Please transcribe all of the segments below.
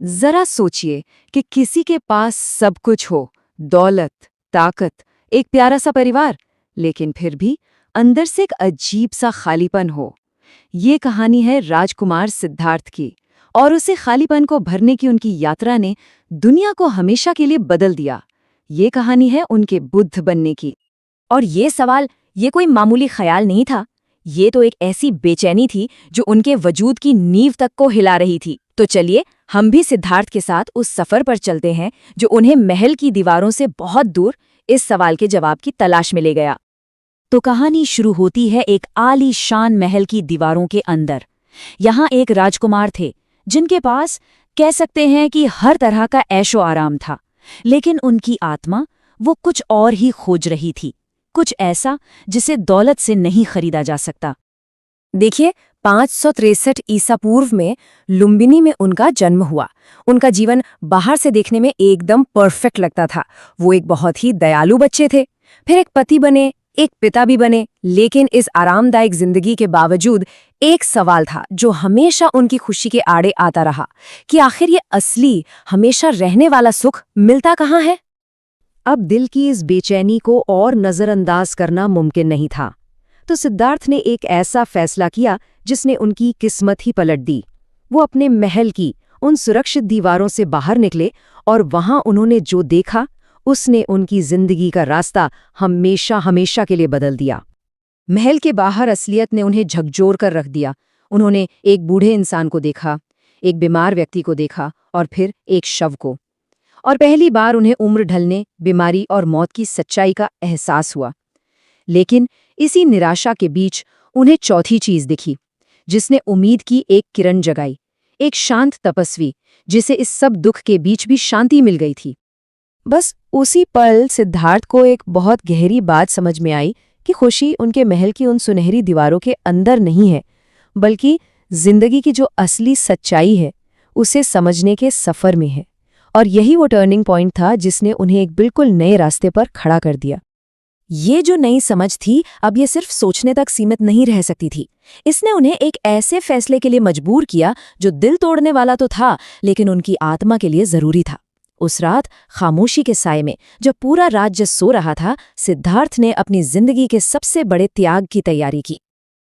जरा सोचिए कि किसी के पास सब कुछ हो, दौलत, ताकत, एक प्यारा सा परिवार, लेकिन फिर भी अंदर से एक अजीब सा खालीपन हो। ये कहानी है राजकुमार सिद्धार्थ की, और उसे खालीपन को भरने की उनकी यात्रा ने दुनिया को हमेशा के लिए बदल दिया। ये कहानी है उनके बुद्ध बनने की। और ये सवाल, ये कोई मामूली ख्याल नहीं था। ये तो एक ऐसी बेचैनी थी जो उनके वजूद की नींव तक को हिला रही थी। तो चलिए हम भी सिद्धार्थ के साथ उस सफर पर चलते हैं जो उन्हें महल की दीवारों से बहुत दूर इस सवाल के जवाब की तलाश में ले गया। तो कहानी शुरू होती है एक आलीशान महल की दीवारों के अंदर। यहाँ एक राजकुमार थे जिनके पास कह सकते हैं कि हर तरह का ऐशो आराम था, लेकिन उनकी आत्मा वो कुछ और ही खोज रही थी, कुछ ऐसा जिसे दौलत से नहीं खरीदा जा सकता। देखिए, 563 ईसा पूर्व में लुम्बिनी में उनका जन्म हुआ। उनका जीवन बाहर से देखने में एकदम परफेक्ट लगता था। वो एक बहुत ही दयालु बच्चे थे, फिर एक पति बने, एक पिता भी बने। लेकिन इस आरामदायक जिंदगी के बावजूद एक सवाल था जो हमेशा उनकी खुशी के आड़े आता रहा कि आखिर ये असली, हमेशा रहने वाला सुख मिलता कहाँ है। अब दिल की इस बेचैनी को और नजरअंदाज करना मुमकिन नहीं था, तो सिद्धार्थ ने एक ऐसा फैसला किया जिसने उनकी किस्मत ही पलट दी। वो अपने महल की उन सुरक्षित दीवारों से बाहर निकले, और वहां उन्होंने जो देखा उसने उनकी जिंदगी का रास्ता हमेशा हमेशा के लिए बदल दिया। महल के बाहर असलियत ने उन्हें झकझोर कर रख दिया। उन्होंने एक बूढ़े इंसान को देखा, एक बीमार व्यक्ति को देखा, और फिर एक शव को। और पहली बार उन्हें उम्र ढलने, बीमारी और मौत की सच्चाई का एहसास हुआ। लेकिन इसी निराशा के बीच उन्हें चौथी चीज दिखी, जिसने उम्मीद की एक किरण जगाई। एक शांत तपस्वी जिसे इस सब दुख के बीच भी शांति मिल गई थी। बस उसी पल सिद्धार्थ को एक बहुत गहरी बात समझ में आई कि खुशी उनके महल की उन सुनहरी दीवारों के अंदर नहीं है, बल्कि जिंदगी की जो असली सच्चाई है उसे समझने के सफर में है। और यही वो टर्निंग पॉइंट था जिसने उन्हें एक बिल्कुल नए रास्ते पर खड़ा कर दिया। ये जो नई समझ थी, अब ये सिर्फ सोचने तक सीमित नहीं रह सकती थी। इसने उन्हें एक ऐसे फैसले के लिए मजबूर किया जो दिल तोड़ने वाला तो था, लेकिन उनकी आत्मा के लिए जरूरी था। उस रात खामोशी के साए में जब पूरा राज्य सो रहा था, सिद्धार्थ ने अपनी जिंदगी के सबसे बड़े त्याग की तैयारी की।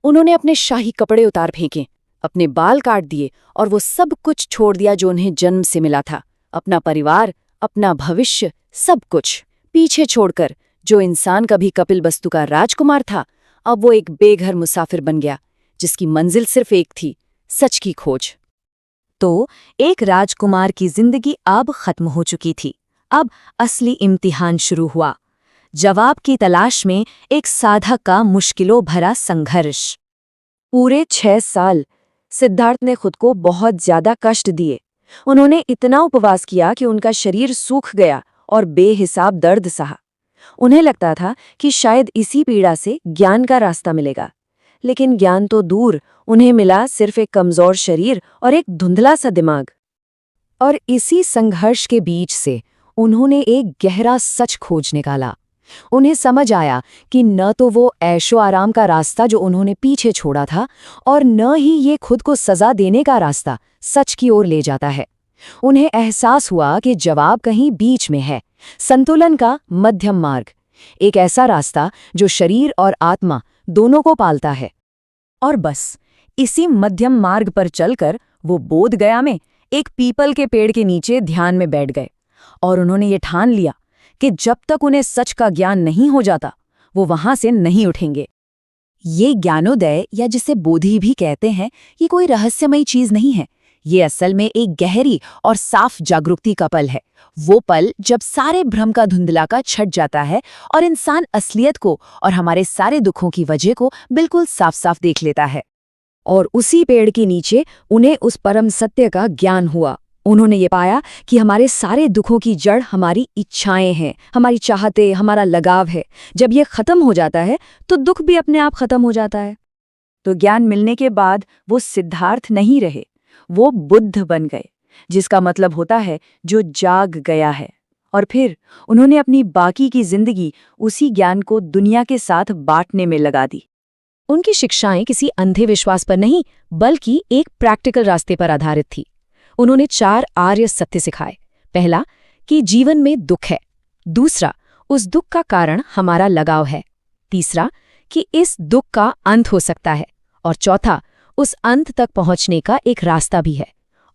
उन्होंने अपने शाही कपड़े उतार फेंके, अपने बाल काट दिए, और वो सब कुछ छोड़ दिया जो उन्हें जन्म से मिला था। अपना परिवार, अपना भविष्य, सब कुछ पीछे छोड़कर जो इंसान कभी कपिलवस्तु का राजकुमार था, अब वो एक बेघर मुसाफिर बन गया जिसकी मंजिल सिर्फ एक थी, सच की खोज। तो एक राजकुमार की जिंदगी अब खत्म हो चुकी थी। अब असली इम्तिहान शुरू हुआ। जवाब की तलाश में एक साधक का मुश्किलों भरा संघर्ष। पूरे 6 साल सिद्धार्थ ने खुद को बहुत ज्यादा कष्ट दिए। उन्होंने इतना उपवास किया कि उनका शरीर सूख गया और बेहिसाब दर्द सहा। उन्हें लगता था कि शायद इसी पीड़ा से ज्ञान का रास्ता मिलेगा, लेकिन ज्ञान तो दूर, उन्हें मिला सिर्फ एक कमजोर शरीर और एक धुंधला सा दिमाग। और इसी संघर्ष के बीच से उन्होंने एक गहरा सच खोज निकाला। उन्हें समझ आया कि न तो वो ऐशो आराम का रास्ता जो उन्होंने पीछे छोड़ा था, और न ही ये खुद को सजा देने का रास्ता सच की ओर ले जाता है। उन्हें एहसास हुआ कि जवाब कहीं बीच में है, संतुलन का मध्यम मार्ग, एक ऐसा रास्ता जो शरीर और आत्मा दोनों को पालता है। और बस इसी मध्यम मार्ग पर चलकर वो बोध गया में एक पीपल के पेड़ के नीचे ध्यान में बैठ गए, और उन्होंने ये ठान लिया कि जब तक उन्हें सच का ज्ञान नहीं हो जाता, वो वहां से नहीं उठेंगे। ये ज्ञानोदय, या जिसे बोधि भी कहते हैं, ये कोई रहस्यमयी चीज नहीं है। ये असल में एक गहरी और साफ जागरूकता का पल है। वो पल जब सारे भ्रम का धुंधलाका छट जाता है और इंसान असलियत को और हमारे सारे दुखों की वजह को बिल्कुल साफ साफ देख लेता है। और उसी पेड़ के नीचे उन्हें उस परम सत्य का ज्ञान हुआ। उन्होंने ये पाया कि हमारे सारे दुखों की जड़ हमारी इच्छाएं हैं, हमारी चाहते, हमारा लगाव है। जब ये खत्म हो जाता है तो दुख भी अपने आप खत्म हो जाता है। तो ज्ञान मिलने के बाद वो सिद्धार्थ नहीं रहे, वो बुद्ध बन गए, जिसका मतलब होता है जो जाग गया है। और फिर उन्होंने अपनी बाकी की जिंदगी उसी ज्ञान को दुनिया के साथ बांटने में लगा दी। उनकी शिक्षाएं किसी अंधे विश्वास पर नहीं, बल्कि एक प्रैक्टिकल रास्ते पर आधारित थी। उन्होंने 4 आर्य सत्य सिखाए। पहला, कि जीवन में दुख है। दूसरा, उस दुख का कारण हमारा लगाव है। तीसरा, कि इस दुख का अंत हो सकता है। और चौथा, उस अंत तक पहुंचने का एक रास्ता भी है।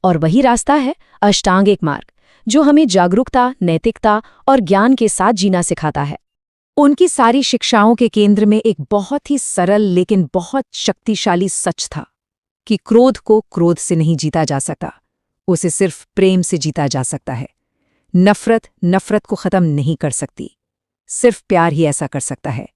और वही रास्ता है अष्टांगिक मार्ग, जो हमें जागरूकता, नैतिकता और ज्ञान के साथ जीना सिखाता है। उनकी सारी शिक्षाओं के केंद्र में एक बहुत ही सरल लेकिन बहुत शक्तिशाली सच था कि क्रोध को क्रोध से नहीं जीता जा सकता, उसे सिर्फ प्रेम से जीता जा सकता है। नफरत नफरत को खत्म नहीं कर सकती, सिर्फ प्यार ही ऐसा कर सकता है।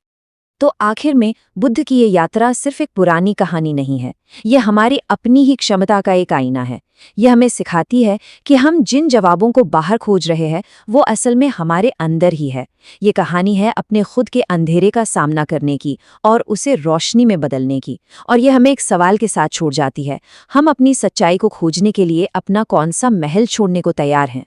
तो आखिर में बुद्ध की ये यात्रा सिर्फ एक पुरानी कहानी नहीं है, ये हमारी अपनी ही क्षमता का एक आईना है। यह हमें सिखाती है कि हम जिन जवाबों को बाहर खोज रहे हैं वो असल में हमारे अंदर ही है। ये कहानी है अपने खुद के अंधेरे का सामना करने की और उसे रोशनी में बदलने की। और यह हमें एक सवाल के साथ छोड़ जाती है, हम अपनी सच्चाई को खोजने के लिए अपना कौन सा महल छोड़ने को तैयार हैं।